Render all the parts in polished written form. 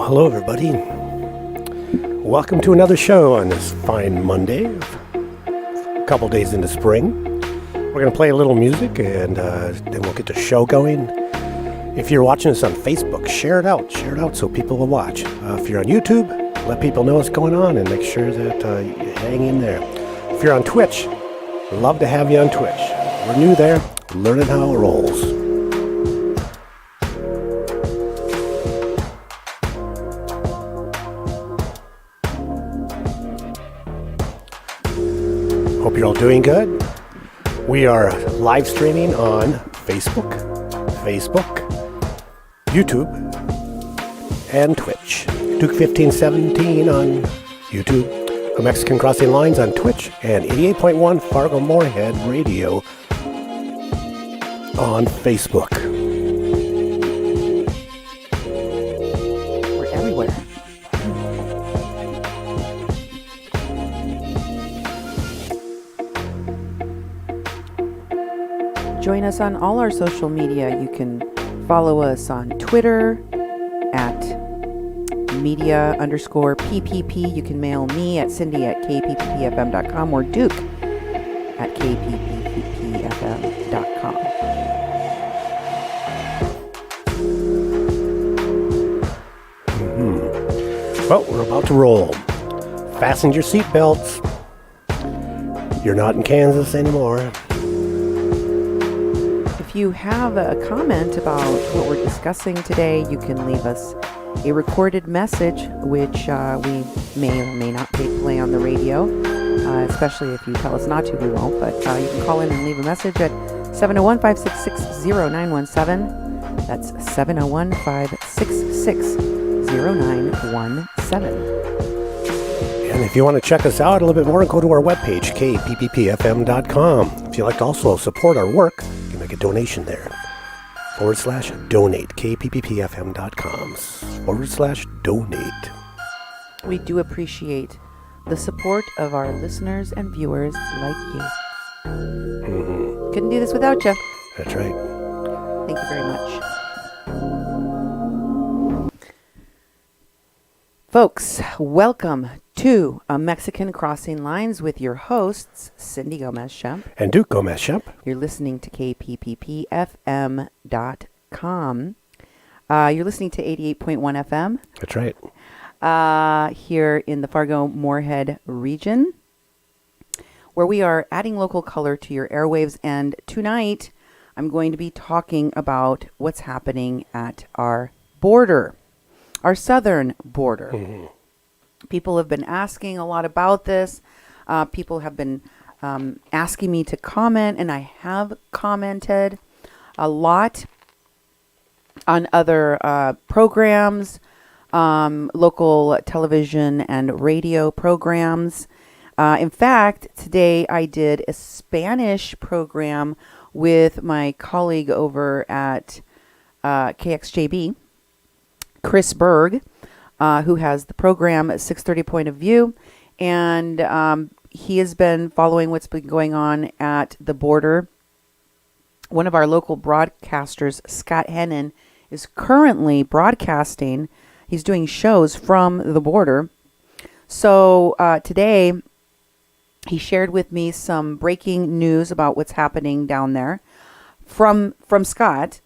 hello everybody. Welcome to another show on this fine Monday, a couple days into spring. We're going to play a little music and then we'll get the show going. If you're watching us on Facebook, share it out so people will watch. If you're on YouTube, let people know what's going on and make sure that you hang in there. If you're on Twitch, love to have you on Twitch. We're new there, learning how it rolls. Hope you're all doing good. We are live streaming on Facebook, YouTube, and Twitch. Duke 1517 on YouTube, Mexican Crossing Lines on Twitch, and 88.1 Fargo Moorhead Radio on Facebook. We're everywhere. Join us on all our social media. You can follow us on Twitter at media_PPP. You can mail me at cindy@kppfm.com or Duke at kppfm.com. Well, we're about to roll. Fasten your seatbelts. You're not in Kansas anymore. If you have a comment about what we're discussing today, you can leave us a recorded message, which we may or may not play on the radio, especially if you tell us not to, we won't. But you can call in and leave a message at 701-566-0917. That's 701-566-0917. And if you want to check us out a little bit more, go to our webpage, kppfm.com. If you'd like to also support our work, you can make a donation there. /donate, kppfm.com/donate. We do appreciate the support of our listeners and viewers like you. Mm-hmm. Couldn't do this without you. That's right. Thank you very much. Folks, welcome to A Mexican Crossing Lines with your hosts, Cindy Gomez-Schempp and Duke Gomez-Schempp. You're listening to kppfm.com. You're listening to 88.1 FM. That's right. Here in the Fargo Moorhead region, where we are adding local color to your airwaves. And tonight, I'm going to be talking about what's happening at our border, our southern border. Mm-hmm. People have been asking a lot about this. People have been asking me to comment, and I have commented a lot on other programs, local television and radio programs. In fact, today I did a Spanish program with my colleague over at KXJB, Chris Berg, who has the program at 630 Point of View. And he has been following what's been going on at the border. One of our local broadcasters, Scott Hennon, is currently broadcasting. He's doing shows from the border. So today, he shared with me some breaking news about what's happening down there from Scott.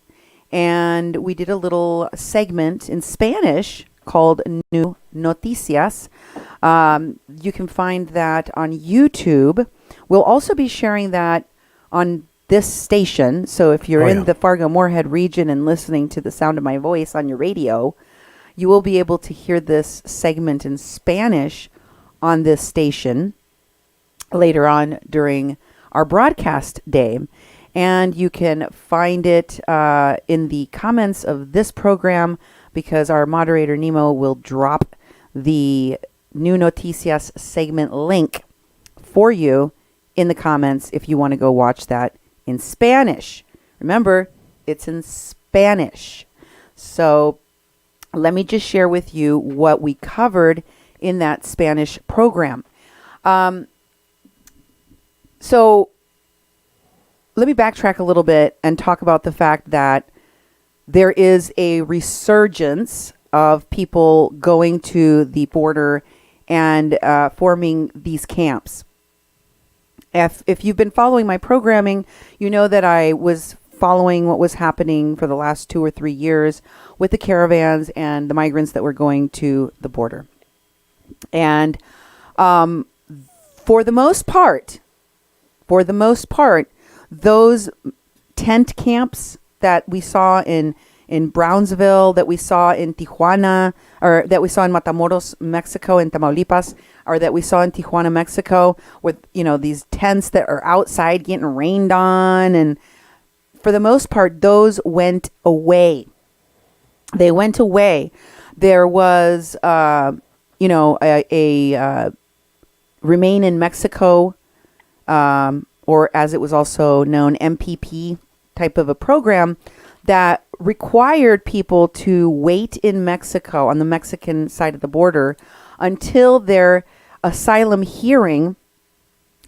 And we did a little segment in Spanish called New Noticias. You can find that on YouTube. We'll also be sharing that on this station. So if you're in the Fargo Moorhead region and listening to the sound of my voice on your radio, you will be able to hear this segment in Spanish on this station later on during our broadcast day. And you can find it in the comments of this program, because our moderator Nemo will drop the New Noticias segment link for you in the comments if you want to go watch that in Spanish. Remember, it's in Spanish. So let me just share with you what we covered in that Spanish program. So let me backtrack a little bit and talk about the fact that there is a resurgence of people going to the border and forming these camps. If you've been following my programming, you know that I was following what was happening for the last 2 or 3 years with the caravans and the migrants that were going to the border. And for the most part, those tent camps that we saw in Brownsville, that we saw in Tijuana, or that we saw in Matamoros, Mexico, in Tamaulipas, or that we saw in Tijuana, Mexico, with, these tents that are outside getting rained on. And for the most part, those went away. They went away. There was, a Remain in Mexico, or as it was also known, MPP type of a program that required people to wait in Mexico on the Mexican side of the border until their asylum hearing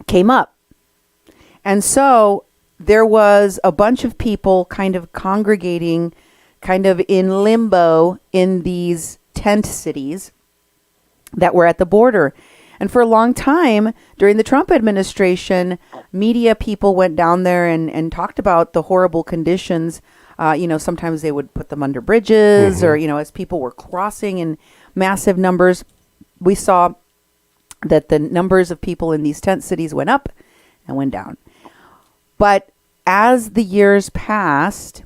came up. And so there was a bunch of people kind of congregating, kind of in limbo in these tent cities that were at the border. And for a long time during the Trump administration, media people went down there and talked about the horrible conditions. Sometimes they would put them under bridges, or, as people were crossing in massive numbers, we saw that the numbers of people in these tent cities went up and went down. But as the years passed,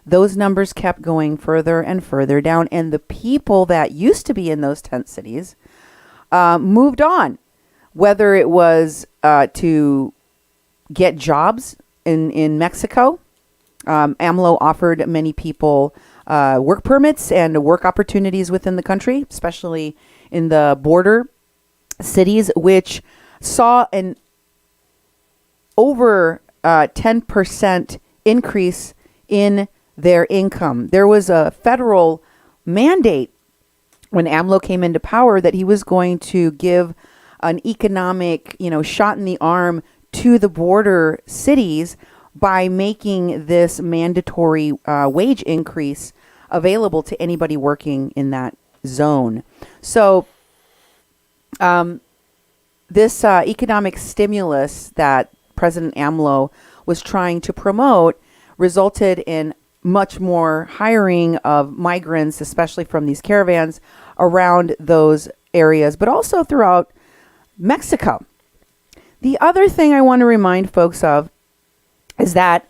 those numbers kept going further and further down. And the people that used to be in those tent cities moved on, whether it was to get jobs in Mexico. AMLO offered many people work permits and work opportunities within the country, especially in the border cities, which saw an over 10% increase in their income. There was a federal mandate when AMLO came into power that he was going to give an economic, shot in the arm to the border cities by making this mandatory wage increase available to anybody working in that zone. So this economic stimulus that President AMLO was trying to promote resulted in much more hiring of migrants, especially from these caravans around those areas, but also throughout Mexico. The other thing I want to remind folks of is that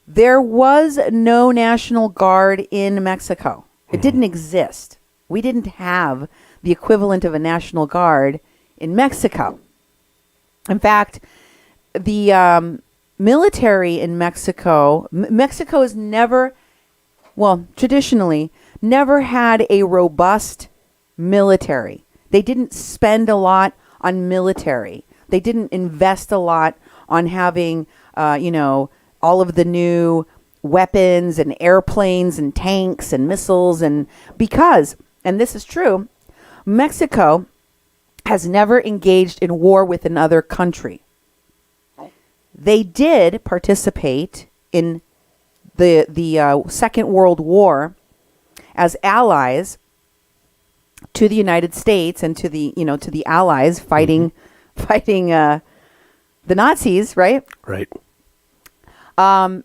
there was no National Guard in Mexico. It didn't exist. We didn't have the equivalent of a National Guard in Mexico. In fact, the military in Mexico has never, traditionally, never had a robust military. They didn't spend a lot on military. They didn't invest a lot on having, all of the new weapons and airplanes and tanks and missiles. And because, and this is true, Mexico has never engaged in war with another country. They did participate in the Second World War as allies to the United States and to the Allies fighting the Nazis, right? Right. And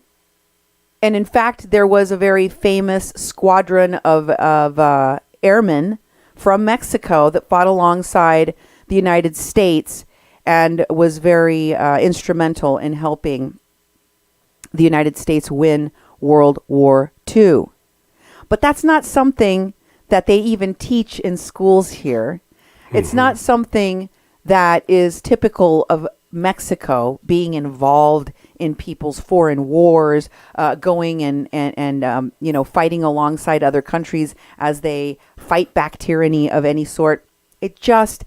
in fact, there was a very famous squadron of airmen from Mexico that fought alongside the United States and was very instrumental in helping the United States win World War II. But that's not something that they even teach in schools here. It's not something that is typical of Mexico being involved in people's foreign wars, going and fighting alongside other countries as they fight back tyranny of any sort. It just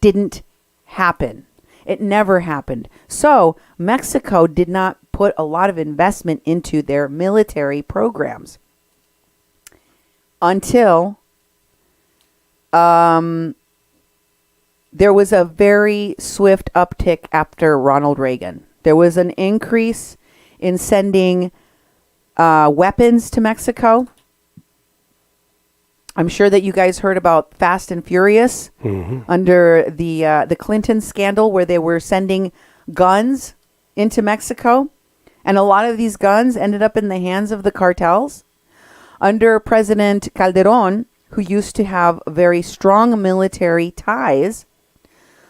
didn't happen. It never happened. So Mexico did not put a lot of investment into their military programs until there was a very swift uptick after Ronald Reagan. There was an increase in sending weapons to Mexico. I'm sure that you guys heard about Fast and Furious under the Clinton scandal, where they were sending guns into Mexico, and a lot of these guns ended up in the hands of the cartels. Under President Calderon, who used to have very strong military ties,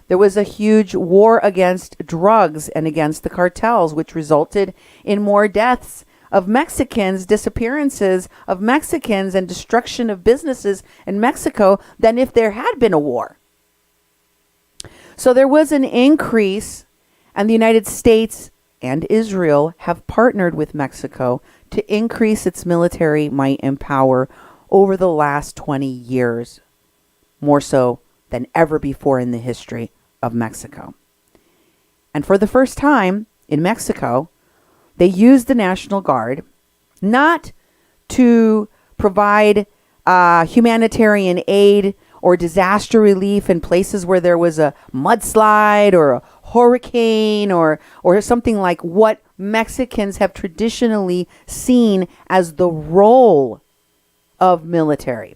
there was a huge war against drugs and against the cartels, which resulted in more deaths of Mexicans, disappearances of Mexicans, and destruction of businesses in Mexico than if there had been a war. So there was an increase, and the United States and Israel have partnered with Mexico to increase its military might and power over the last 20 years, more so than ever before in the history of Mexico. And for the first time in Mexico, they used the National Guard not to provide humanitarian aid or disaster relief in places where there was a mudslide or a hurricane or something like what Mexicans have traditionally seen as the role of military.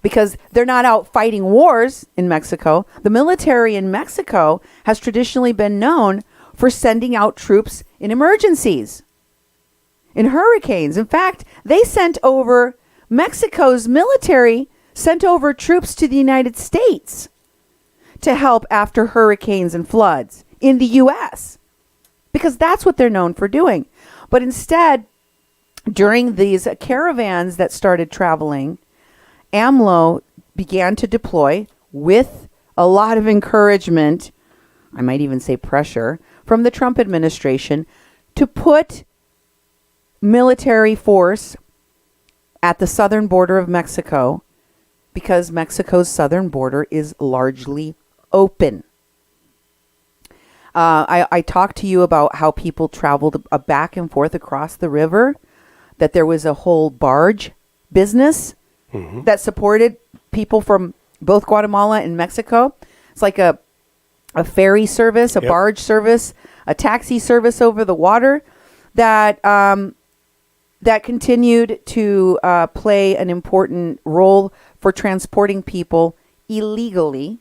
Because they're not out fighting wars in Mexico. The military in Mexico has traditionally been known for sending out troops in emergencies, in hurricanes. In fact, Mexico's military sent over troops to the United States to help after hurricanes and floods in the U.S. because that's what they're known for doing. But instead, during these caravans that started traveling, AMLO began to deploy with a lot of encouragement, I might even say pressure, from the Trump administration to put military force at the southern border of Mexico because Mexico's southern border is largely open. I talked to you about how people traveled back and forth across the river, that there was a whole barge business that supported people from both Guatemala and Mexico. It's like a ferry service, a barge service, a taxi service over the water that continued to play an important role for transporting people illegally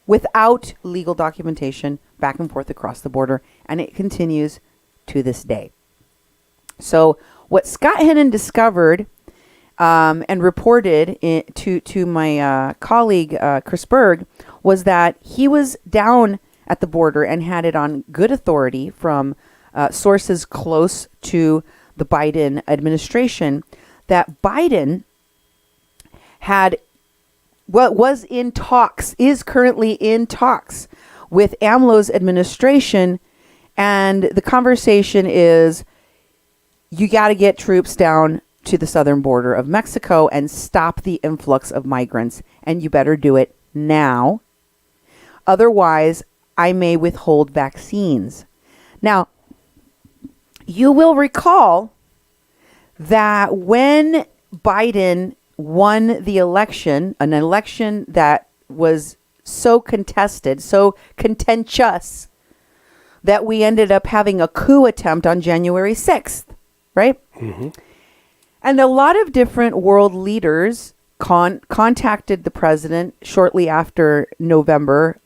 without legal documentation back and forth across the border, and it continues to this day. So what Scott Hennon discovered and reported to my colleague Chris Berg was that he was down at the border and had it on good authority from sources close to the Biden administration that Biden is currently in talks with AMLO's administration, and the conversation is, you got to get troops down to the southern border of Mexico and stop the influx of migrants, and you better do it now. Otherwise, I may withhold vaccines. Now, you will recall that when Biden won the election, an election that was so contested, so contentious, that we ended up having a coup attempt on January 6th, right? Mm-hmm. And a lot of different world leaders contacted the president shortly after November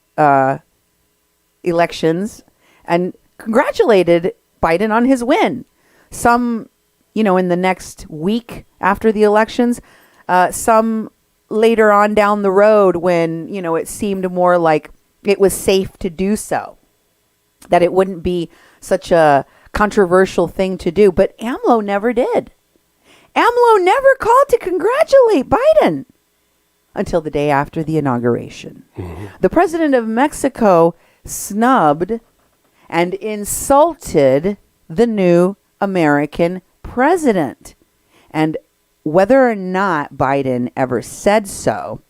elections and congratulated Biden on his win. Some, in the next week after the elections, some later on down the road when, it seemed more like it was safe to do so, that it wouldn't be such a controversial thing to do. But AMLO never did. AMLO never called to congratulate Biden until the day after the inauguration. Mm-hmm. The president of Mexico snubbed and insulted the new American president. And whether or not Biden ever said so,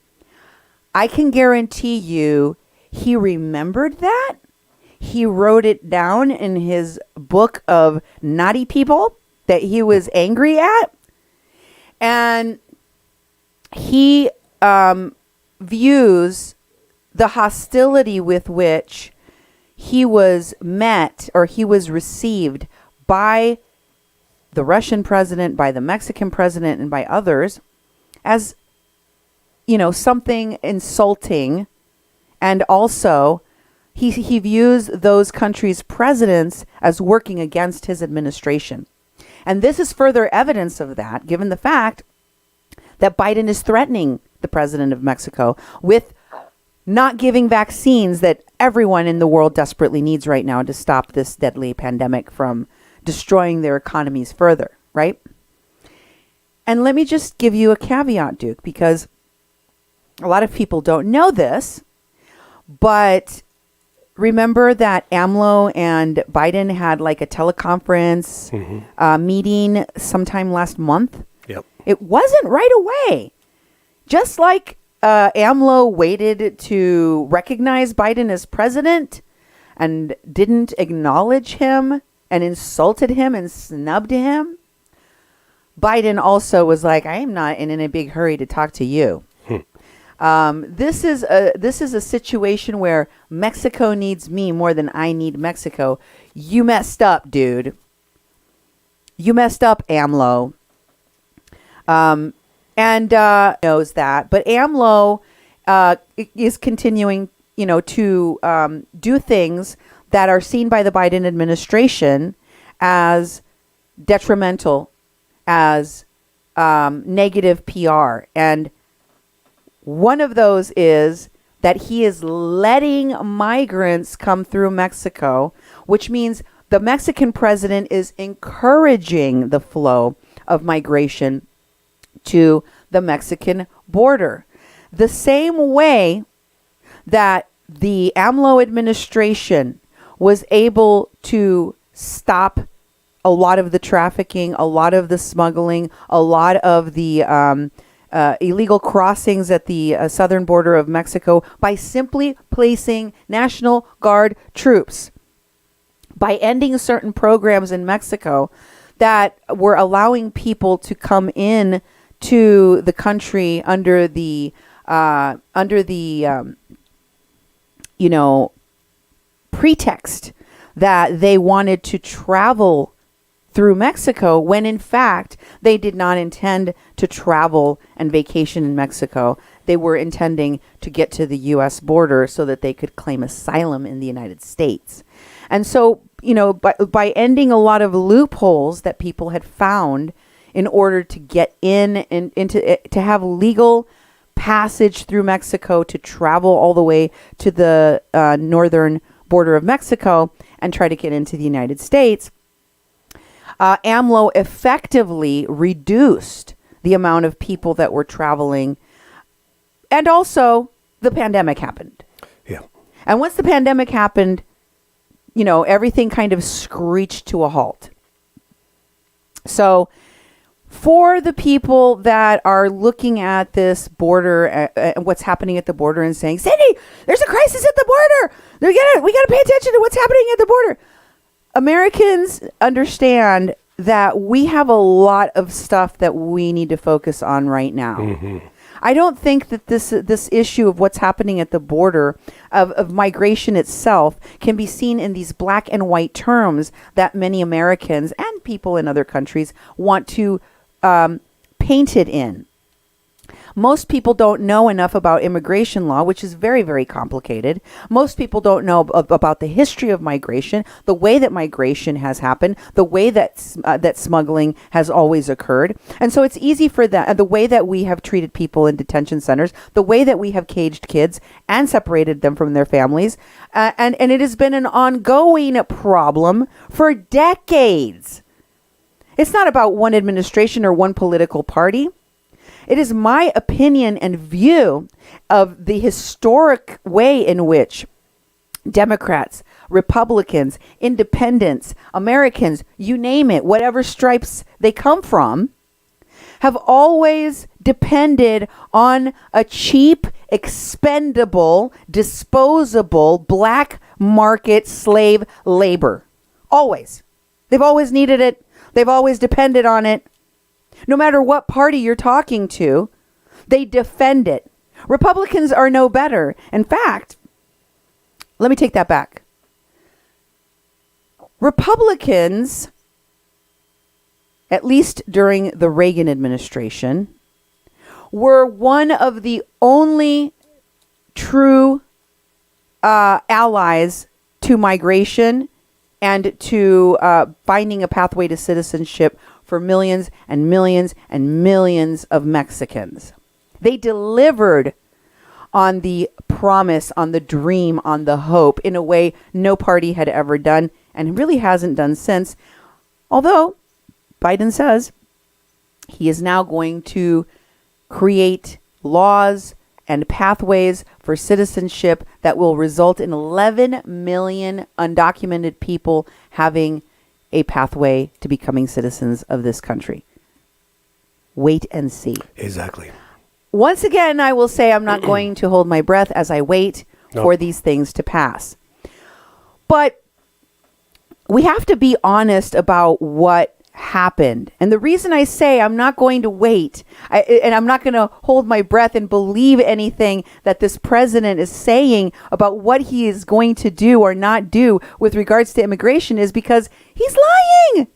I can guarantee you he remembered that. He wrote it down in his book of naughty people that he was angry at. And he views the hostility with which he was met or he was received by the Russian president, by the Mexican president, and by others as something insulting, and also he views those countries' presidents as working against his administration. And this is further evidence of that, given the fact that Biden is threatening the president of Mexico with not giving vaccines that everyone in the world desperately needs right now to stop this deadly pandemic from destroying their economies further, right? And let me just give you a caveat, Duke, because a lot of people don't know this, but remember that AMLO and Biden had like a teleconference meeting sometime last month? Yep. It wasn't right away. Just like AMLO waited to recognize Biden as president and didn't acknowledge him and insulted him and snubbed him, Biden also was like, I am not in a big hurry to talk to you. This is a situation where Mexico needs me more than I need Mexico. You messed up, dude. You messed up, AMLO. And knows that, but AMLO is continuing, to do things that are seen by the Biden administration as detrimental, as negative PR. And one of those is that he is letting migrants come through Mexico, which means the Mexican president is encouraging the flow of migration to the Mexican border. The same way that the AMLO administration was able to stop a lot of the trafficking, a lot of the smuggling, a lot of the illegal crossings at the southern border of Mexico by simply placing National Guard troops, by ending certain programs in Mexico that were allowing people to come in to the country under the pretext that they wanted to travel through Mexico, when in fact they did not intend to travel and vacation in Mexico. They were intending to get to the U.S. border so that they could claim asylum in the United States. And so, by ending a lot of loopholes that people had found in order to get in and to have legal passage through Mexico, to travel all the way to the northern border of Mexico and try to get into the United States, AMLO effectively reduced the amount of people that were traveling. And also, the pandemic happened. Yeah. And once the pandemic happened, everything kind of screeched to a halt. So, for the people that are looking at this border and what's happening at the border and saying, Cindy, there's a crisis at the border. We got to pay attention to what's happening at the border. Americans understand that we have a lot of stuff that we need to focus on right now. Mm-hmm. I don't think that this issue of what's happening at the border of migration itself can be seen in these black and white terms that many Americans and people in other countries want to paint it in. Most people don't know enough about immigration law, which is very, very complicated. Most people don't know about the history of migration, the way that migration has happened, the way that smuggling has always occurred. And so it's easy for that, the way that we have treated people in detention centers, the way that we have caged kids and separated them from their families. And it has been an ongoing problem for decades. It's not about one administration or one political party. It is my opinion and view of the historic way in which Democrats, Republicans, independents, Americans, you name it, whatever stripes they come from, have always depended on a cheap, expendable, disposable, black market slave labor. Always. They've always needed it. They've always depended on it. No matter what party you're talking to, they defend it. Republicans are no better. In fact, let me take that back. Republicans, at least during the Reagan administration, were one of the only true allies to migration and to finding a pathway to citizenship for millions and millions and millions of Mexicans. They delivered on the promise, on the dream, on the hope in a way no party had ever done and really hasn't done since. Although Biden says he is now going to create laws and pathways for citizenship that will result in 11 million undocumented people having a pathway to becoming citizens of this country. Wait and see. Exactly. Once again, I will say I'm not going to hold my breath as I wait for these things to pass. But we have to be honest about what happened. And the reason I say I'm not going to wait and I'm not going to hold my breath and believe anything that this president is saying about what he is going to do or not do with regards to immigration is because he's lying.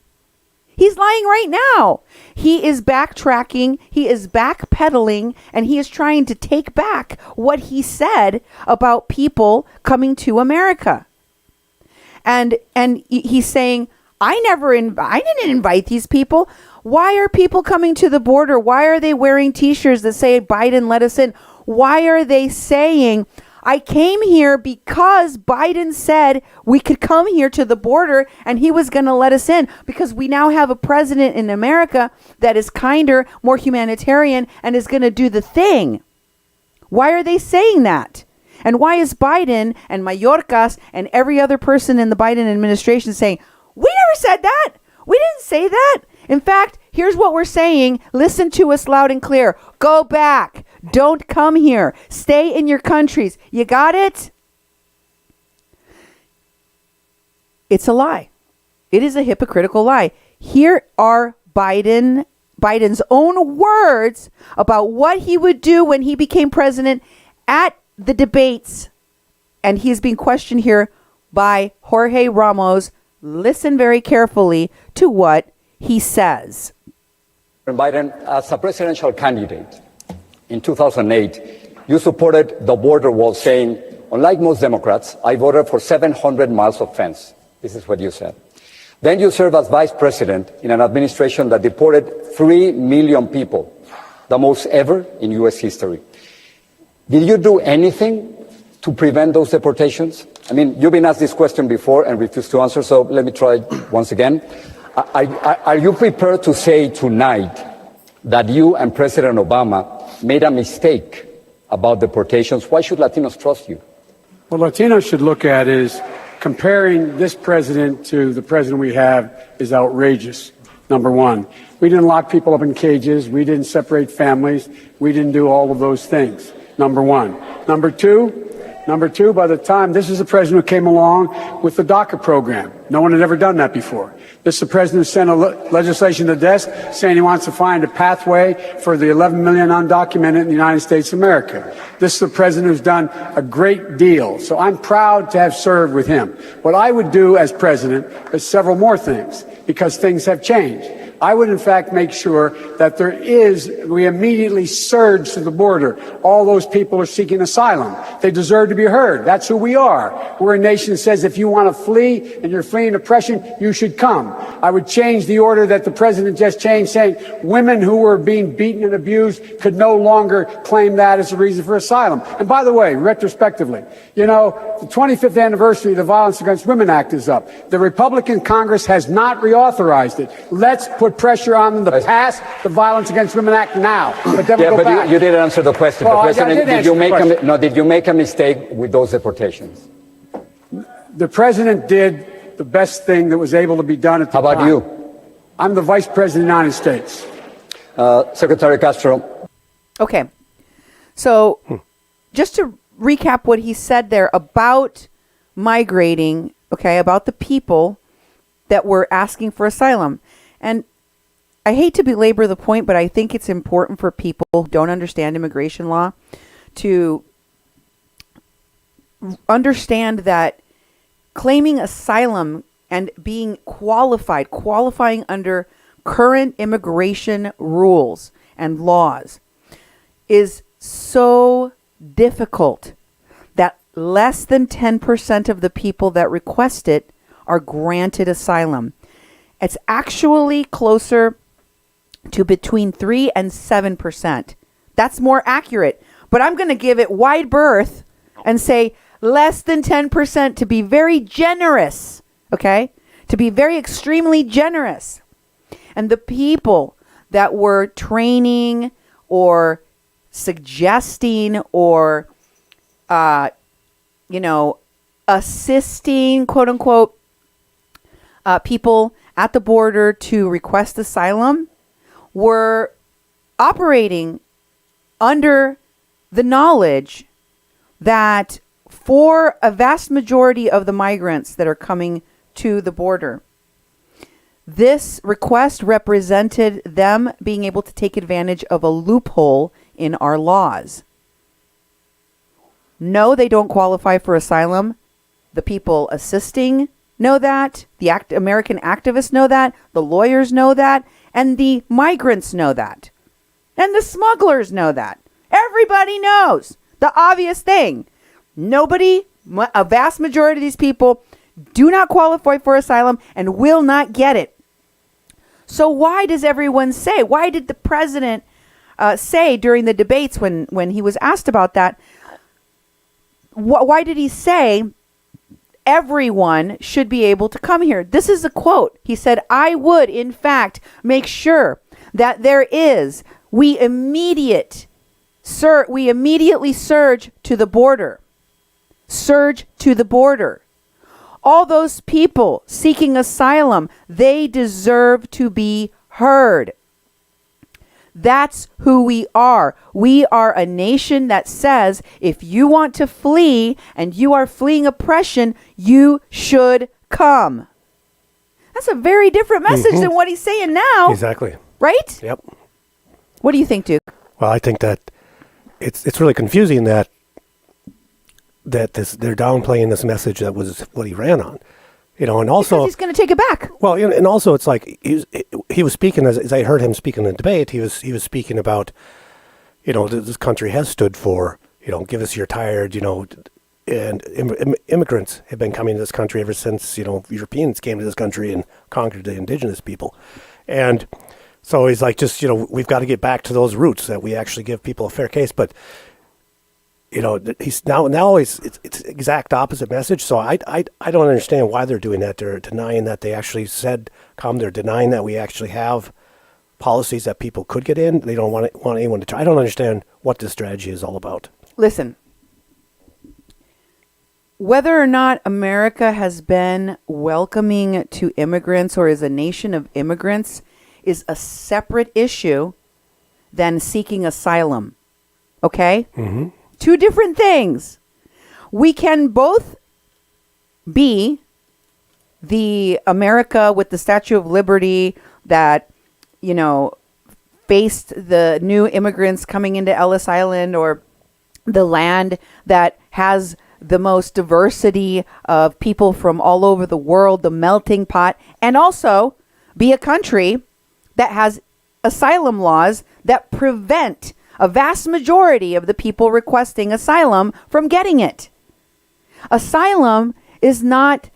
He's lying right now. He is backtracking, he is backpedaling, and he is trying to take back what he said about people coming to America. And he's saying, I didn't invite these people. Why are people coming to the border? Why are they wearing t-shirts that say Biden let us in? Why are they saying I came here because Biden said we could come here to the border and he was going to let us in because we now have a president in America that is kinder, more humanitarian, and is going to do the thing. Why are they saying that? And why is Biden and Mayorkas and every other person in the Biden administration saying, we never said that. We didn't say that. In fact, here's what we're saying. Listen to us loud and clear. Go back. Don't come here. Stay in your countries. You got it? It's a lie. It is a hypocritical lie. Here are Biden's own words about what he would do when he became president at the debates. And he's being questioned here by Jorge Ramos. Listen very carefully to what he says. Biden, as a presidential candidate in 2008, you supported the border wall saying, unlike most Democrats, I voted for 700 miles of fence. This is what you said. Then you served as vice president in an administration that deported 3 million people, the most ever in U.S. history. Did you do anything to prevent those deportations? I mean, you've been asked this question before and refused to answer, so let me try once again. Are you prepared to say tonight that you and President Obama made a mistake about deportations? Why should Latinos trust you? What Latinos should look at is comparing this president to the president we have is outrageous, number one. We didn't lock people up in cages. We didn't separate families. We didn't do all of those things, number one. Number two, by the time this is the president who came along with the DACA program. No one had ever done that before. This is the president who sent legislation to the desk saying he wants to find a pathway for the 11 million undocumented in the United States of America. This is the president who's done a great deal. So I'm proud to have served with him. What I would do as president is several more things because things have changed. I would, in fact, make sure that we immediately surge to the border. All those people are seeking asylum. They deserve to be heard. That's who we are. We're a nation that says if you want to flee and you're fleeing oppression, you should come. I would change the order that the president just changed, saying women who were being beaten and abused could no longer claim that as a reason for asylum. And by the way, retrospectively, the 25th anniversary of the Violence Against Women Act is up. The Republican Congress has not reauthorized it. Let's put pressure on them to pass the Violence Against Women Act now. But then we'll go back. You didn't answer the question. Well, did you make a mistake with those deportations? The president did the best thing that was able to be done at the time. How about you? I'm the vice president of the United States. Secretary Castro. Okay. So just to recap what he said there about migrating, about the people that were asking for asylum. And I hate to belabor the point, but I think it's important for people who don't understand immigration law to understand that claiming asylum and being qualifying under current immigration rules and laws, is so difficult that less than 10% of the people that request it are granted asylum. It's actually closer to between 3 and 7%. That's more accurate. But I'm going to give it wide berth and say less than 10% to be very generous, okay? To be very extremely generous. And the people that were training or suggesting or, assisting, quote unquote, people at the border to request asylum were operating under the knowledge that for a vast majority of the migrants that are coming to the border, this request represented them being able to take advantage of a loophole in our laws. No, they don't qualify for asylum. The people assisting know that. The American activists know that. The lawyers know that. And the migrants know that. And the smugglers know that. Everybody knows the obvious thing. A vast majority of these people do not qualify for asylum and will not get it. So why does everyone say, why did the president say during the debates when he was asked about that, why did he say everyone should be able to come here? This is a quote. He said, I would, in fact, make sure that there is, we immediately surge to the border. Surge to the border. All those people seeking asylum, they deserve to be heard. That's who we are. We are a nation that says if you want to flee and you are fleeing oppression, you should come. That's a very different message than what he's saying now. Exactly. Right? Yep. What do you think, Duke? Well, I think that it's really confusing that they're downplaying this message that was what he ran on, and also because he's going to take it back. Well, and also it's like he was speaking as I heard him speak in the debate. He was speaking about, this country has stood for, give us your tired, and immigrants have been coming to this country ever since Europeans came to this country and conquered the indigenous people, and so he's like, just we've got to get back to those roots that we actually give people a fair case, but. He's now it's exact opposite message. So I don't understand why they're doing that. They're denying that they actually said come. They're denying that we actually have policies that people could get in. They don't want anyone to try. I don't understand what this strategy is all about. Listen, whether or not America has been welcoming to immigrants or is a nation of immigrants is a separate issue than seeking asylum. Okay? Mm-hmm. Two different things. We can both be the America with the Statue of Liberty that, faced the new immigrants coming into Ellis Island, or the land that has the most diversity of people from all over the world, the melting pot, and also be a country that has asylum laws that prevent a vast majority of the people requesting asylum from getting it. Asylum is not,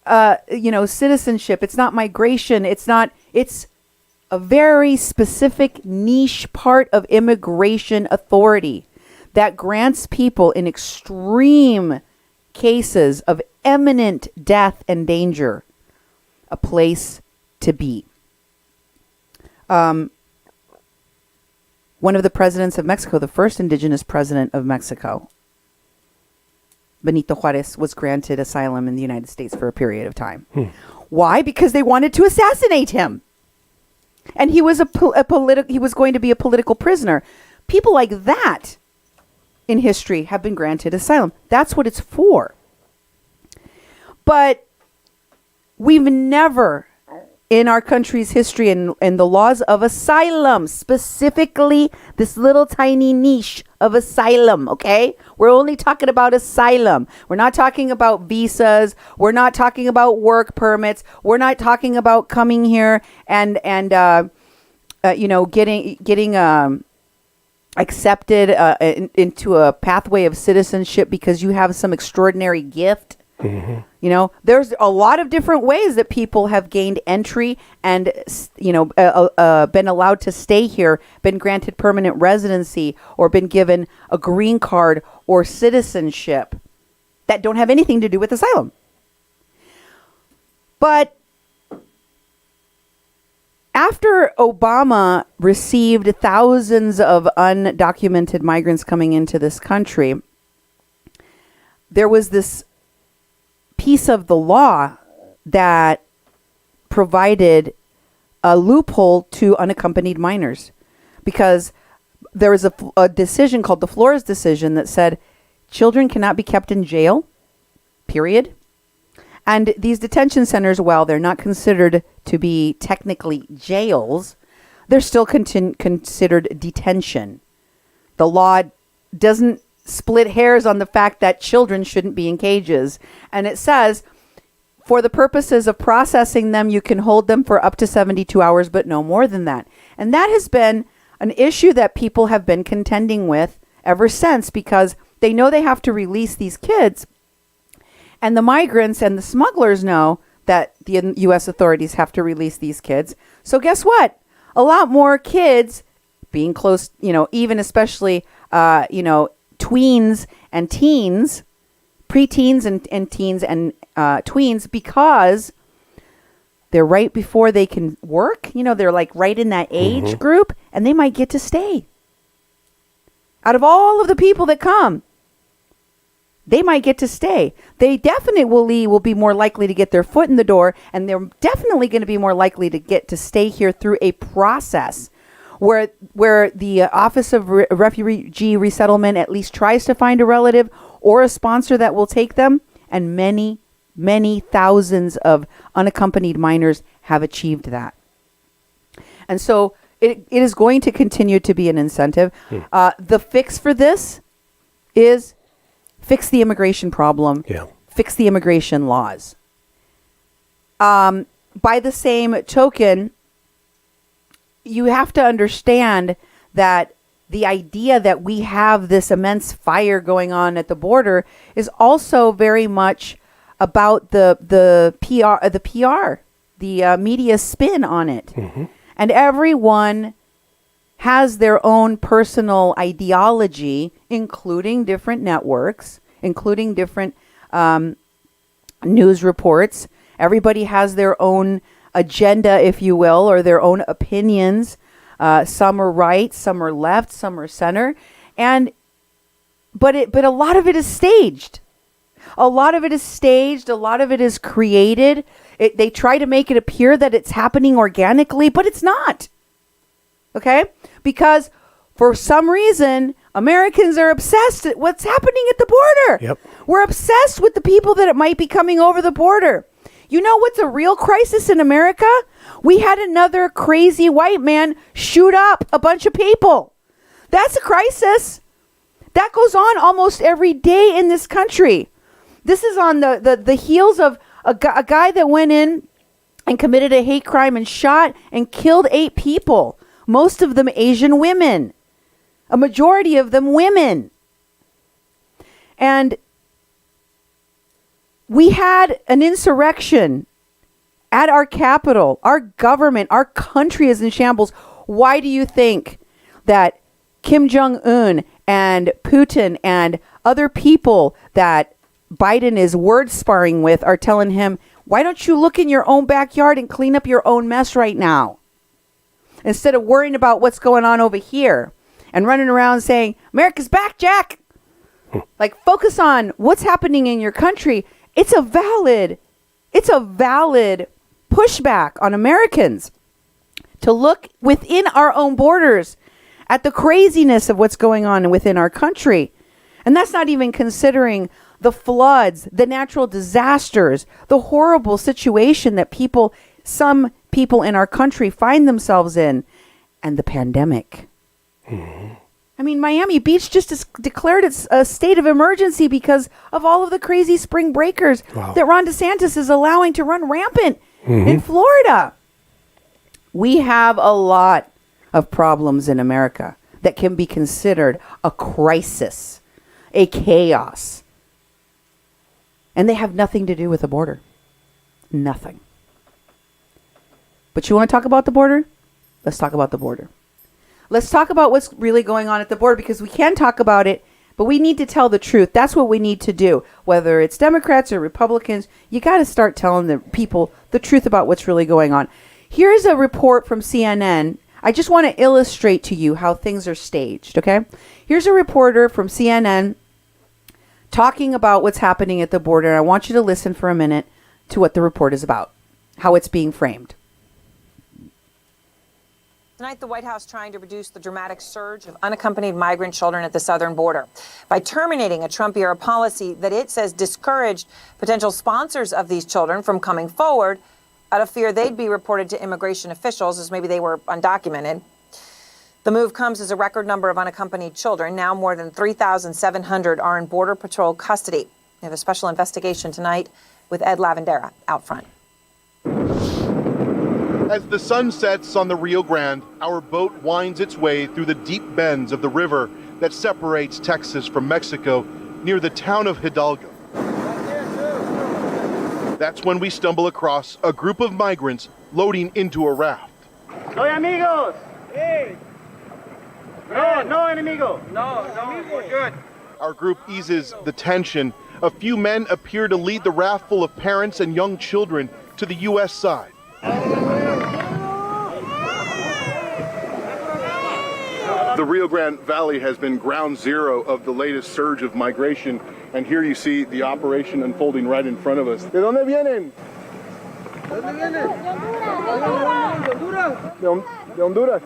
citizenship. It's not migration. It's a very specific niche part of immigration authority that grants people in extreme cases of imminent death and danger a place to be. One of the presidents of Mexico, the first indigenous president of Mexico, Benito Juarez, was granted asylum in the United States for a period of time. Why? Because they wanted to assassinate him. And he was he was going to be a political prisoner. People like that in history have been granted asylum. That's what it's for. But we've never in our country's history and the laws of asylum, specifically this little tiny niche of asylum, okay? We're only talking about asylum. We're not talking about visas. We're not talking about work permits. We're not talking about coming here and getting accepted into a pathway of citizenship because you have some extraordinary gift. You know, there's a lot of different ways that people have gained entry and, been allowed to stay here, been granted permanent residency, or been given a green card or citizenship that don't have anything to do with asylum. But after Obama received thousands of undocumented migrants coming into this country, there was this piece of the law that provided a loophole to unaccompanied minors, because there was a decision called the Flores decision that said children cannot be kept in jail, period. And these detention centers, while they're not considered to be technically jails, they're still considered detention. The law doesn't split hairs on the fact that children shouldn't be in cages. And it says, for the purposes of processing them, you can hold them for up to 72 hours, but no more than that. And that has been an issue that people have been contending with ever since, because they know they have to release these kids. And the migrants and the smugglers know that the U.S. authorities have to release these kids. So guess what? A lot more kids being close, even especially, tweens and teens, preteens and teens and tweens, because they're right before they can work. They're like right in that age group, and they might get to stay. Out of all of the people that come, they might get to stay. They definitely will be more likely to get their foot in the door, and they're definitely going to be more likely to get to stay here through a process where the Office of Refugee Resettlement at least tries to find a relative or a sponsor that will take them, and many, many thousands of unaccompanied minors have achieved that. And so it is going to continue to be an incentive. The fix for this is fix the immigration problem, fix the immigration laws. By the same token, you have to understand that the idea that we have this immense fire going on at the border is also very much about the PR, the media spin on it. And everyone has their own personal ideology, including different networks, including different news reports. Everybody has their own agenda, if you will, or their own opinions. Some are right, some are left, some are center, but a lot of it is staged. A lot of it is staged. A lot of it is created. They try to make it appear that it's happening organically, but it's not. Okay? Because for some reason, Americans are obsessed at what's happening at the border. Yep. We're obsessed with the people that might be coming over the border. You know what's a real crisis in America? We had another crazy white man shoot up a bunch of people. That's a crisis. That goes on almost every day in this country. This is on the heels of a guy that went in and committed a hate crime and shot and killed 8 people, most of them Asian women, a majority of them women. And we had an insurrection at our capital. Our government, our country is in shambles. Why do you think that Kim Jong-un and Putin and other people that Biden is word sparring with are telling him, why don't you look in your own backyard and clean up your own mess right now? Instead of worrying about what's going on over here and running around saying, America's back, Jack. Like, focus on what's happening in your country. It's a valid pushback on Americans to look within our own borders at the craziness of what's going on within our country. And that's not even considering the floods, the natural disasters, the horrible situation that some people in our country find themselves in, and the pandemic. I mean, Miami Beach just declared its a state of emergency because of all of the crazy spring breakers that Ron DeSantis is allowing to run rampant in Florida. We have a lot of problems in America. that can be considered a crisis, a chaos. And they have nothing to do with the border. Nothing. But you want to talk about the border? Let's talk about the border. Let's talk about what's really going on at the border, because we can talk about it, but we need to tell the truth. That's what we need to do. Whether it's Democrats or Republicans, you got to start telling the people the truth about what's really going on. Here's a report from CNN. I just want to illustrate to you how things are staged, okay? Here's a reporter from CNN talking about what's happening at the border. I want you to listen for a minute to what the report is about, how it's being framed. Tonight, the White House trying to reduce the dramatic surge of unaccompanied migrant children at the southern border by terminating a Trump-era policy that it says discouraged potential sponsors of these children from coming forward out of fear they'd be reported to immigration officials as maybe they were undocumented. The move comes as a record number of unaccompanied children. Now more than 3,700 are in Border Patrol custody. We have a special investigation tonight with Ed Lavandera out front. As the sun sets on the Rio Grande, our boat winds its way through the deep bends of the river that separates Texas from Mexico near the town of Hidalgo. That's when we stumble across a group of migrants loading into a raft. Soy amigos. Hey. No enemigo. No, we're good. Our group eases the tension. A few men appear to lead the raft full of parents and young children to the U.S. side. The Rio Grande Valley has been ground zero of the latest surge of migration, and here you see the operation unfolding right in front of us. ¿De dónde vienen? De Honduras.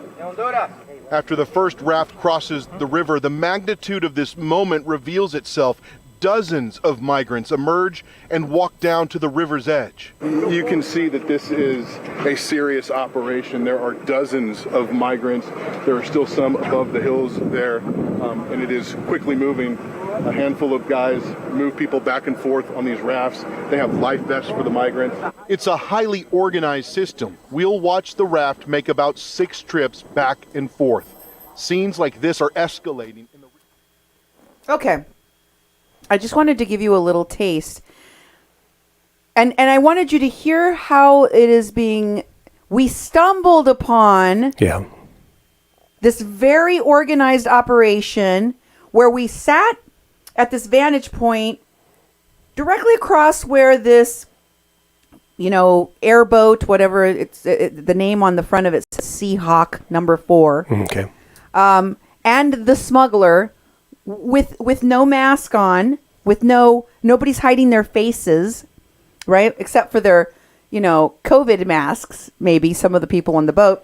After the first raft crosses the river, the magnitude of this moment reveals itself. Dozens of migrants emerge and walk down to the river's edge. You can see that this is a serious operation. There are dozens of migrants. There are still some above the hills there, and it is quickly moving. A handful of guys move people back and forth on these rafts. They have life vests for the migrants. It's a highly organized system. We'll watch the raft make about 6 trips back and forth. Scenes like this are escalating. Okay. I just wanted to give you a little taste. And I wanted you to hear how it is being... We stumbled upon this very organized operation where we sat at this vantage point directly across where this, airboat, whatever, the name on the front of it says Seahawk number 4. Okay. And the smuggler with no mask on, nobody's hiding their faces, right? Except for their, COVID masks, maybe some of the people on the boat.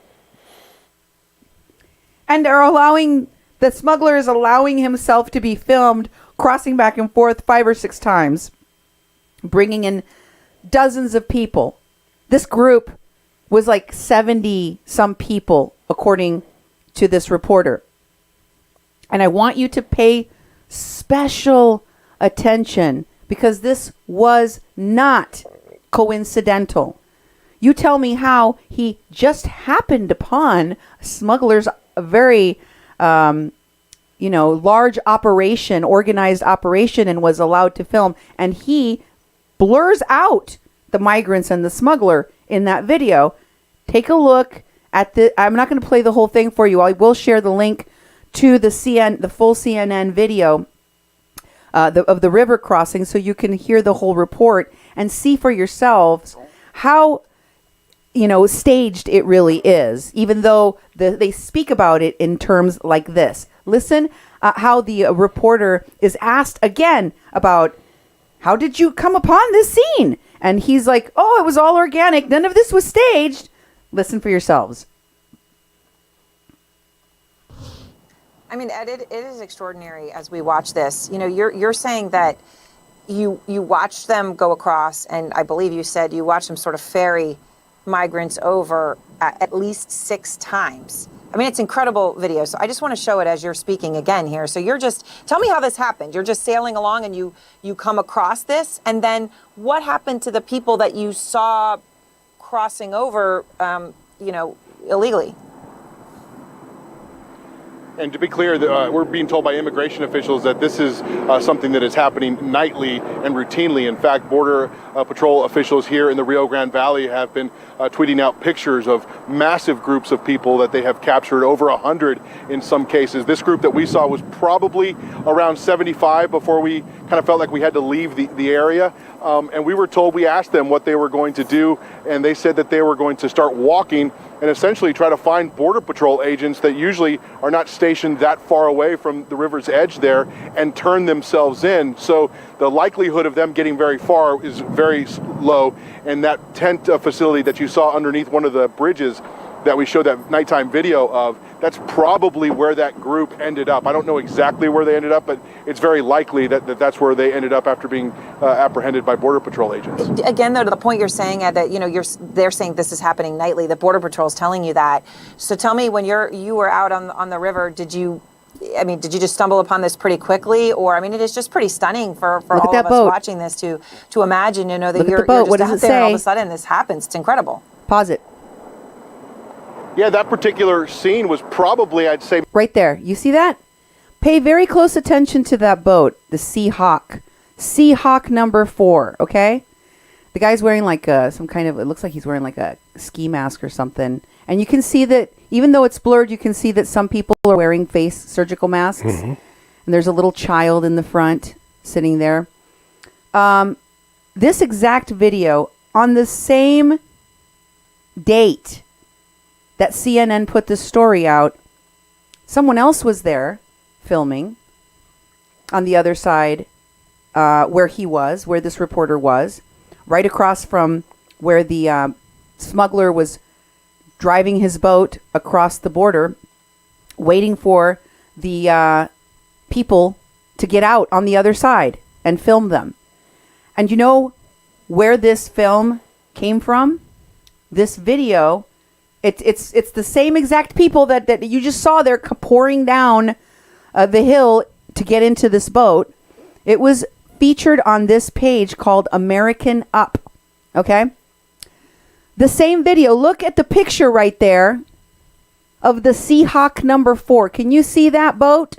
And the smuggler is allowing himself to be filmed crossing back and forth 5 or 6 times, bringing in dozens of people. This group was like 70 some people, according to this reporter. And I want you to pay special attention because this was not coincidental. You tell me how he just happened upon smugglers, a very, large operation, organized operation, and was allowed to film. And he blurs out the migrants and the smuggler in that video. Take a look at I'm not going to play the whole thing for you. I will share the link to the full CNN video of the river crossing, so you can hear the whole report and see for yourselves how staged it really is, even though they speak about it in terms like this. Listen how the reporter is asked again about, how did you come upon this scene? And he's like, oh, it was all organic. None of this was staged. Listen for yourselves. I mean, Ed, it is extraordinary as we watch this. You're saying that you watched them go across, and I believe you said you watched them sort of ferry migrants over at least 6 times. I mean, it's incredible video. So I just want to show it as you're speaking again here. So tell me how this happened. You're just sailing along and you come across this. And then what happened to the people that you saw crossing over, illegally? And to be clear, we're being told by immigration officials that this is something that is happening nightly and routinely. In fact, Border Patrol officials here in the Rio Grande Valley have been tweeting out pictures of massive groups of people that they have captured, over 100 in some cases. This group that we saw was probably around 75 before we kind of felt like we had to leave the area. And we were told, we asked them what they were going to do, and they said that they were going to start walking and essentially try to find Border Patrol agents that usually are not stationed that far away from the river's edge there and turn themselves in. So the likelihood of them getting very far is very low. And that tent facility that you saw underneath one of the bridges that we showed that nighttime video of, that's probably where that group ended up. I don't know exactly where they ended up, but it's very likely that that's where they ended up after being apprehended by Border Patrol agents. Again, though, to the point you're saying, Ed, that they're saying this is happening nightly. The Border Patrol is telling you that. So tell me, when you were out on the river, did you just stumble upon this pretty quickly? Or, I mean, it is just pretty stunning for all of us watching this to imagine, that you're just out there and all of a sudden this happens. It's incredible. Pause it. Yeah, that particular scene was probably, I'd say... Right there. You see that? Pay very close attention to that boat, the Seahawk. Seahawk number 4, okay? The guy's wearing like some kind of... It looks like he's wearing like a ski mask or something. And you can see that, even though it's blurred, you can see that some people are wearing face surgical masks. Mm-hmm. And there's a little child in the front sitting there. This exact video, on the same date that CNN put this story out, someone else was there filming on the other side where this reporter was, right across from where the smuggler was driving his boat across the border, waiting for the people to get out on the other side and film them. And you know where this film came from? This video... It's the same exact people that you just saw there pouring down the hill to get into this boat. It was featured on this page called American Up. Okay? The same video. Look at the picture right there of the Seahawk number 4. Can you see that boat?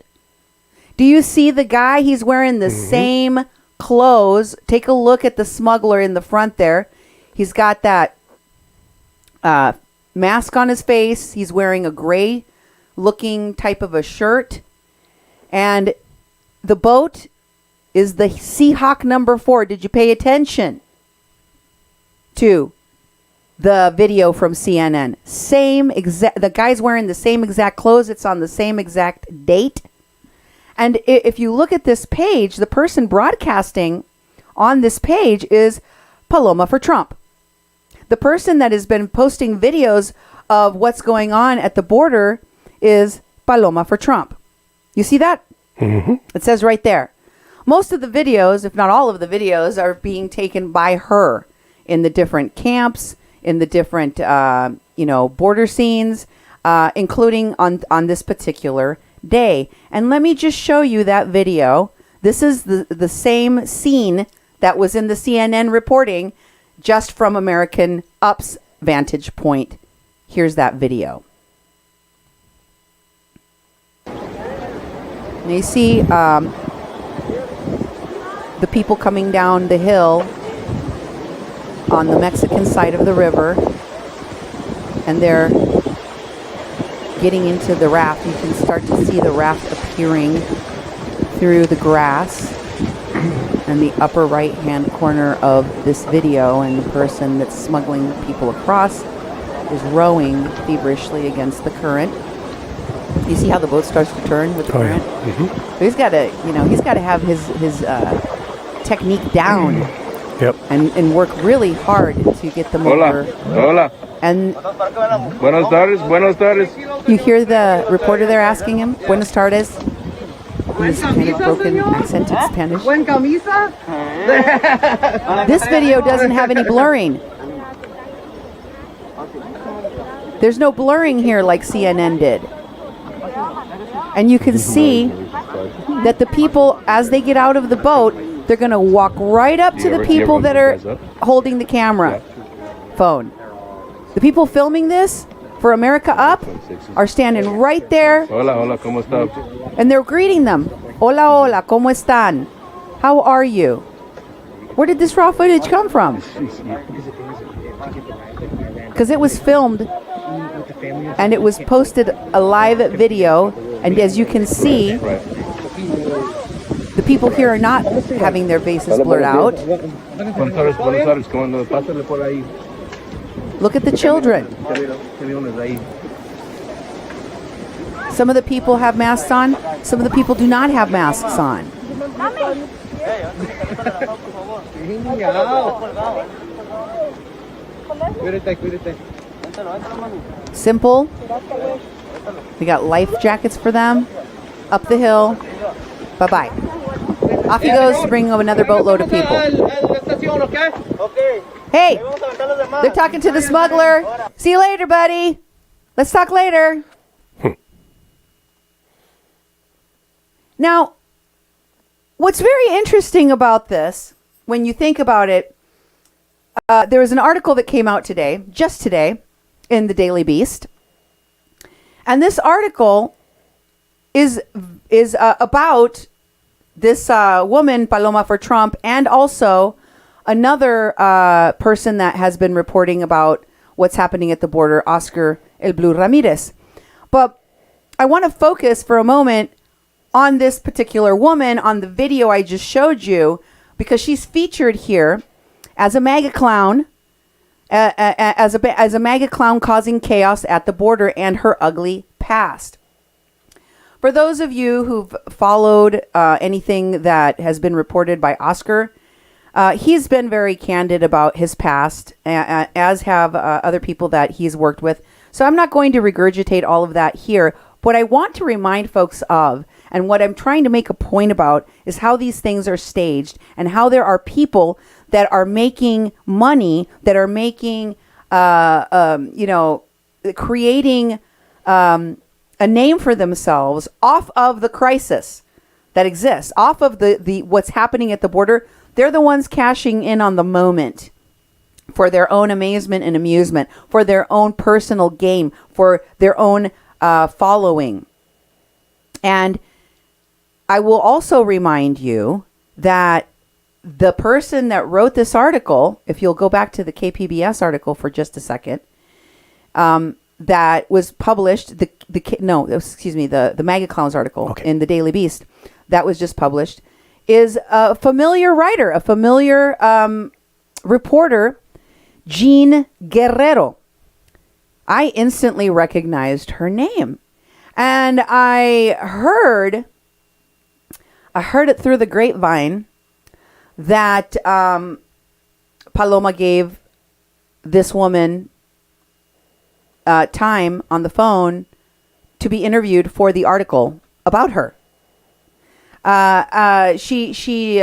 Do you see the guy? He's wearing the same clothes. Take a look at the smuggler in the front there. He's got that... mask on his face. He's wearing a gray looking type of a shirt. And the boat is the Seahawk number 4. Did you pay attention to the video from CNN? The guy's wearing the same exact clothes. It's on the same exact date. And if you look at this page, the person broadcasting on this page is Paloma for Trump. The person that has been posting videos of what's going on at the border is Paloma for Trump. You see that? Mm-hmm. It says right there. Most of the videos, if not all of the videos, are being taken by her in the different camps, in the different, border scenes, including on this particular day. And let me just show you that video. This is the same scene that was in the CNN reporting, just from American Up's vantage point. Here's that video. And you see the people coming down the hill on the Mexican side of the river, and they're getting into the raft. You can start to see the raft appearing through the grass in the upper right-hand corner of this video, and the person that's smuggling people across is rowing feverishly against the current. You see how the boat starts to turn with the current? Yeah. Mm-hmm. So he's got to have his technique down. Yep. And work really hard to get them over. Hola. And Buenas tardes. You hear the reporter there asking him, Buenas tardes. This kind of broken accent in Spanish. This video doesn't have any blurring. There's no blurring here like CNN did. And you can see that the people, as they get out of the boat, they're going to walk right up to the people that are holding the camera phone. The people filming this, for America Up are standing right there, Hola, hola, ¿cómo está? and they're greeting them. Hola, hola, ¿cómo están? How are you? Where did this raw footage come from? Because it was filmed and it was posted a live video, and as you can see, the people here are not having their faces blurred out. Buenas tardes, ¿cómo anda? Pásale por ahí. Look at the children. Some of the people have masks on. Some of the people do not have masks on. Simple. We got life jackets for them. Up the hill. Bye-bye. Off he goes to bring up another boatload of people. Hey, they're talking to the smuggler. See you later, buddy. Let's talk later. Now, what's very interesting about this, when you think about it, there was an article that came out today, just today, in the Daily Beast. And this article is about this woman, Paloma for Trump, and also another person that has been reporting about what's happening at the border, Oscar El Blue Ramirez. But I want to focus for a moment on this particular woman, on the video I just showed you, because she's featured here as a MAGA clown, as a MAGA clown causing chaos at the border, and her ugly past. For those of you who've followed anything that has been reported by Oscar, he's been very candid about his past, as have other people that he's worked with. So I'm not going to regurgitate all of that here. What I want to remind folks of, and what I'm trying to make a point about, is how these things are staged and how there are people that are making money, that are making, creating a name for themselves off of the crisis that exists, off of the what's happening at the border. They're the ones cashing in on the moment for their own amazement and amusement, for their own personal gain, for their own following. And I will also remind you that the person that wrote this article, if you'll go back to the KPBS article for just a second, that was published, the MAGA Clowns article in the Daily Beast that was just published, is a familiar writer, a familiar reporter, Jean Guerrero. I instantly recognized her name. And I heard it through the grapevine that Paloma gave this woman time on the phone to be interviewed for the article about her. She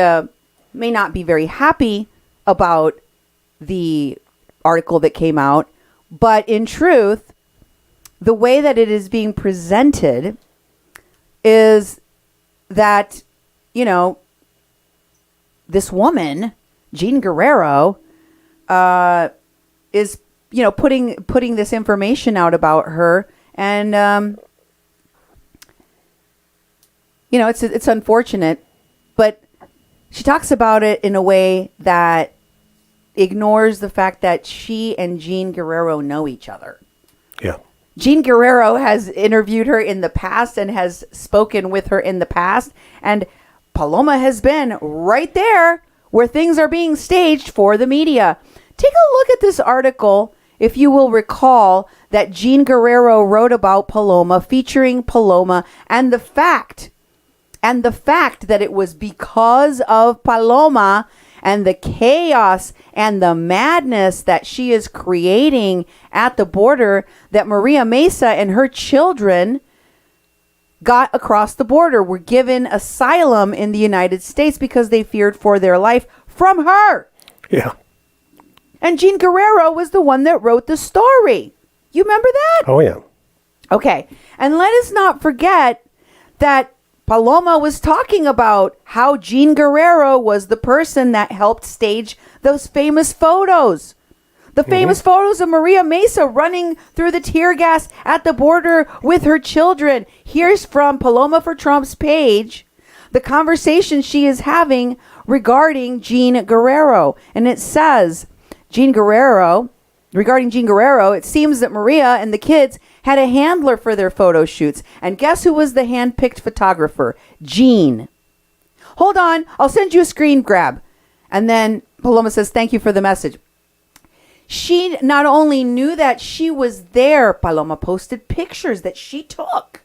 may not be very happy about the article that came out, but in truth, the way that it is being presented is that, this woman, Jean Guerrero, is, putting this information out about her. And, it's unfortunate, but she talks about it in a way that ignores the fact that she and Jean Guerrero know each other. Yeah. Jean Guerrero has interviewed her in the past and has spoken with her in the past. And Paloma has been right there where things are being staged for the media. Take a look at this article, if you will recall, that Jean Guerrero wrote about Paloma, featuring Paloma, and the fact that it was because of Paloma and the chaos and the madness that she is creating at the border that Maria Mesa and her children got across the border, were given asylum in the United States because they feared for their life from her. Yeah. And Jean Guerrero was the one that wrote the story. You remember that? Oh, yeah. Okay. And let us not forget that Paloma was talking about how Jean Guerrero was the person that helped stage those famous photos. The famous photos of Maria Mesa running through the tear gas at the border with her children. Here's from Paloma for Trump's page the conversation she is having regarding Jean Guerrero. And it says, regarding Jean Guerrero, it seems that Maria and the kids had a handler for their photo shoots. And guess who was the hand-picked photographer? Jean. Hold on, I'll send you a screen grab. And then Paloma says, thank you for the message. She not only knew that she was there, Paloma posted pictures that she took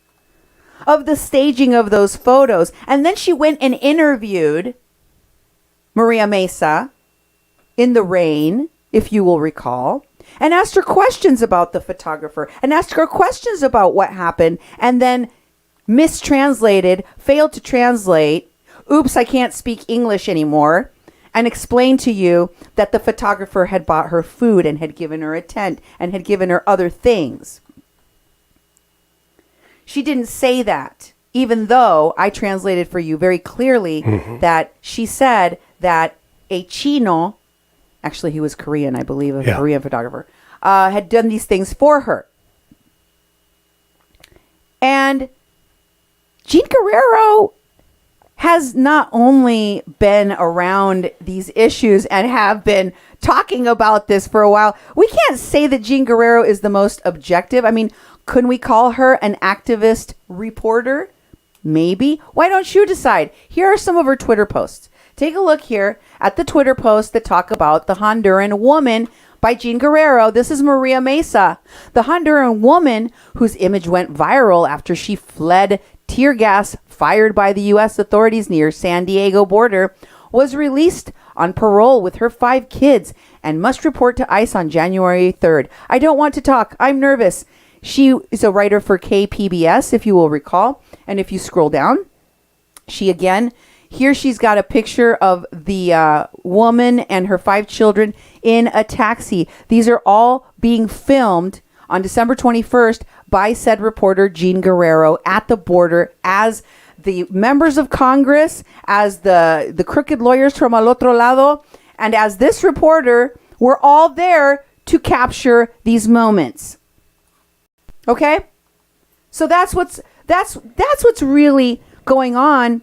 of the staging of those photos. And then she went and interviewed Maria Mesa in the rain, if you will recall, and asked her questions about the photographer and asked her questions about what happened, and then failed to translate, oops, I can't speak English anymore, and explained to you that the photographer had bought her food and had given her a tent and had given her other things. She didn't say that, even though I translated for you very clearly that she said that a Chino, actually he was Korean, I believe, a Korean photographer, had done these things for her. And Jean Guerrero has not only been around these issues and have been talking about this for a while. We can't say that Jean Guerrero is the most objective. I mean, couldn't we call her an activist reporter? Maybe. Why don't you decide? Here are some of her Twitter posts. Take a look here at the Twitter posts that talk about the Honduran woman by Jean Guerrero. This is Maria Mesa, the Honduran woman whose image went viral after she fled tear gas fired by the U.S. authorities near San Diego border, was released on parole with her 5 kids and must report to ICE on January 3rd. I don't want to talk. I'm nervous. She is a writer for KPBS, if you will recall. And if you scroll down, she's got a picture of the woman and her 5 children in a taxi. These are all being filmed on December 21st by said reporter Jean Guerrero at the border as the members of Congress, as the crooked lawyers from al otro lado, and as this reporter were all there to capture these moments. Okay? So that's what's really going on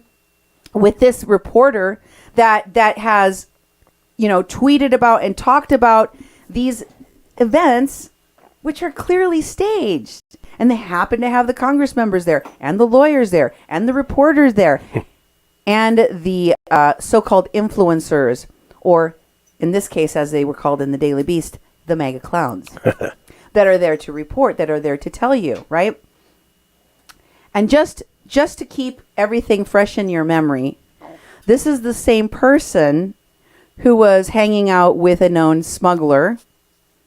with this reporter that has, tweeted about and talked about these events, which are clearly staged. And they happen to have the Congress members there, and the lawyers there, and the reporters there, and the so-called influencers, or in this case, as they were called in the Daily Beast, the mega clowns, that are there to report, that are there to tell you, right? And just to keep everything fresh in your memory, this is the same person who was hanging out with a known smuggler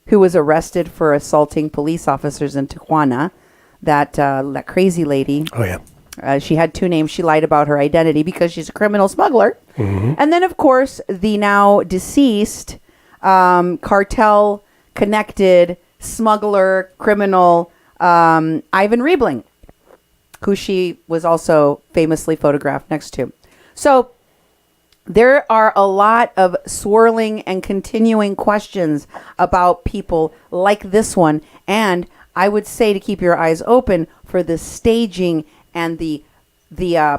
who was arrested for assaulting police officers in Tijuana. That crazy lady. Oh, yeah. She had 2 names. She lied about her identity because she's a criminal smuggler. Mm-hmm. And then, of course, the now deceased cartel-connected smuggler, criminal Ivan Riebling, who she was also famously photographed next to. So there are a lot of swirling and continuing questions about people like this one. And I would say to keep your eyes open for the staging and the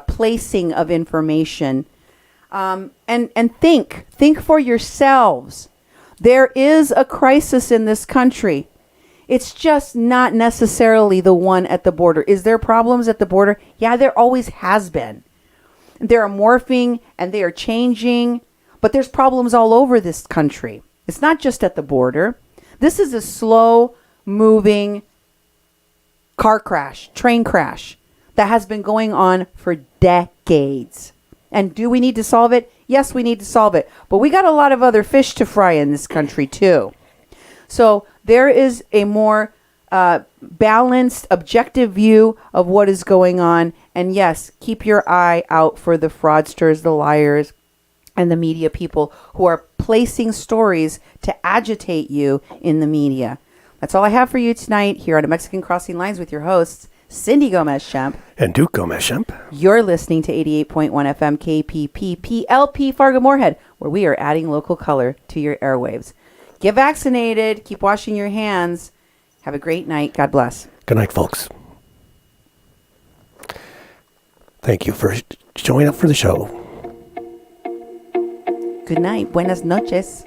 placing of information. And think for yourselves. There is a crisis in this country. It's just not necessarily the one at the border. Is there problems at the border? Yeah, there always has been. They're morphing and they are changing, but there's problems all over this country. It's not just at the border. This is a slow-moving car crash, train crash that has been going on for decades. And do we need to solve it? Yes, we need to solve it. But we got a lot of other fish to fry in this country too. So there is a more balanced, objective view of what is going on. And yes, keep your eye out for the fraudsters, the liars, and the media people who are placing stories to agitate you in the media. That's all I have for you tonight here on A Mexican Crossing Lines with your hosts, Cindy Gomez-Schempp and Duke Gomez-Schempp. You're listening to 88.1 FM KPPPLP Fargo Moorhead, where we are adding local color to your airwaves. Get vaccinated. Keep washing your hands. Have a great night. God bless. Good night, folks. Thank you for showing up for the show. Good night. Buenas noches.